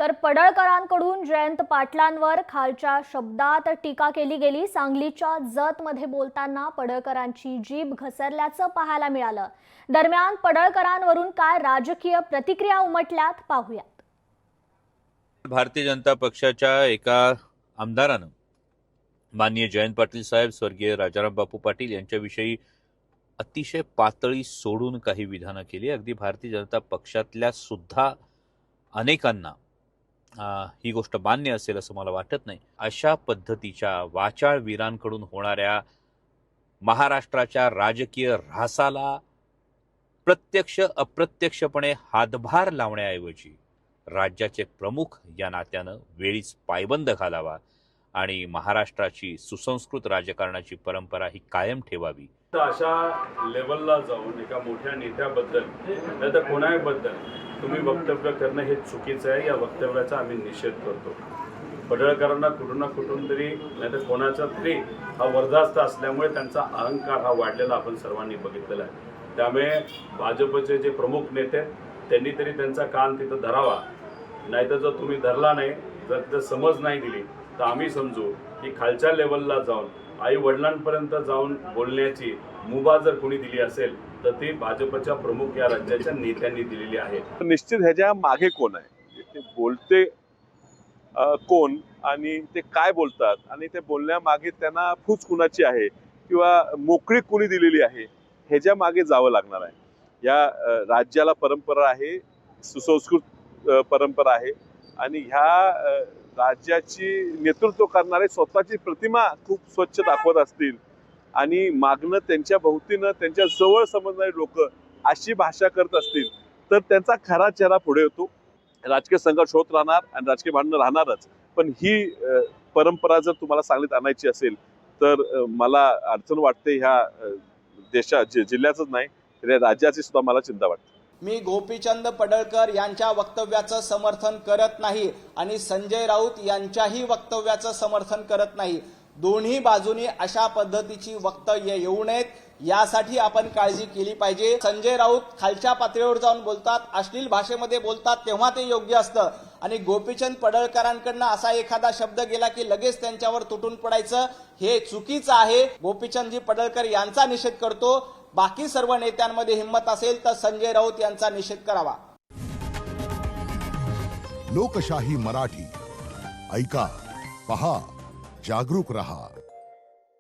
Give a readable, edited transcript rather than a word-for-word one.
तर पडळकरांकडून जयंत पाटलांवर खालच्या शब्दात टीका केली गेली। सांगलीच्या जतमध्ये बोलताना पडळकरांची जीभ घसरल्याचं पाहायला मिळालं। दरम्यान पडळकरांवरून काय राजकीय प्रतिक्रिया उमटल्यात पाहूयात। भारतीय जनता पक्षाच्या एका आमदारानं माननीय जयंत पाटील साहेब, स्वर्गीय राजाराम बापू पाटील यांच्याविषयी अतिशय पातळी सोडून काही विधानं केली। अगदी भारतीय जनता पक्षातल्या सुद्धा अनेकांना ही गोष्ट मान्य असेल असं मला वाटत नाही। अशा पद्धतीच्या वाचाळ वीरांकडून होणाऱ्या महाराष्ट्राच्या राजकीय ऱ्हासाला प्रत्यक्ष अप्रत्यक्षपणे हातभार लावण्याऐवजी राज्याचे प्रमुख या नात्यानं वेळीच पायबंद घालावा आणि महाराष्ट्राची सुसंस्कृत राजकारणाची परंपरा ही कायम ठेवावी। अशा लेवलला जाऊन एका मोठ्या नेत्याबद्दल नाही तर कोणाबद्दल तुम्ही वक्तव्य करणं हे चुकीचं आहे। या वक्तव्याचा आम्ही निषेध करतो। पडळकरांना कुठून तरी नाही तर कोणाचा तरी हा वरदास्त असल्यामुळे त्यांचा अहंकार हा वाढलेला आपण सर्वांनी बघितलेला आहे। त्यामुळे भाजपचे जे प्रमुख नेते त्यांनी तरी त्यांचा कान तिथं धरावा, नाहीतर जर तुम्ही धरला नाही, जर तिथं समज नाही दिली तर आम्ही समजू की खालच्या लेवलला जाऊन आई वडिलांपर्यंत जाऊन बोलण्याची मुभा जर कोणी दिली असेल तर ती भाजपच्या प्रमुख या राज्याच्या नेत्यांनी दिलेली आहे। निश्चित ह्याच्या मागे कोण आहे, ते बोलते कोण आणि ते काय बोलतात आणि ते बोलण्यामागे त्यांना फूस कुणाची आहे किंवा मोकळीक कुणी दिलेली आहे ह्याच्या मागे जावं लागणार आहे। या राज्याला परंपरा आहे, सुसंस्कृत परंपरा आहे आणि ह्या राज्याची नेतृत्व करणारे स्वतःची प्रतिमा खूप स्वच्छ दाखवत असतील आणि मागणं त्यांच्या भोवतीनं त्यांच्या जवळ समजणारे लोक अशी भाषा करत असतील तर त्यांचा खरा चेहरा पुढे येतो। राजकीय संघर्ष होत राहणार आणि राजकीय भांडणं राहणारच, पण ही परंपरा जर तुम्हाला सांगलीत आणायची असेल तर मला अडचण वाटते। ह्या जिल्ह्याचंच नाही तर राज्याची सुद्धा मला चिंता वाटते। मी गोपीचंद पडळकर यांच्या वक्तव्याचं समर्थन करत नाही आणि संजय राऊत यांच्याही वक्तव्याचं समर्थन करत नाही। दोन्ही बाजूनी अशा पद्धतीची वक्तव्य येऊ नयेत यासाठी आपण काळजी केली पाहिजे। संजय राऊत खालच्या पातळीवर जाऊन बोलतात, अश्लील भाषेमध्ये बोलतात, तेव्हा ते योग्य असतं आणि गोपीचंद पडळकरांकडनं असा एखादा शब्द गेला की लगेच त्यांच्यावर तुटून पडायचं हे चुकीचं आहे। गोपीचंदजी पडळकर यांचा निषेध करतो। बाकी सर्व नेत्यांमध्ये हिम्मत असेल तर संजय राऊत यांचा निषेध करावा। लोकशाही मराठी ऐका, पहा, जागरूक रहा।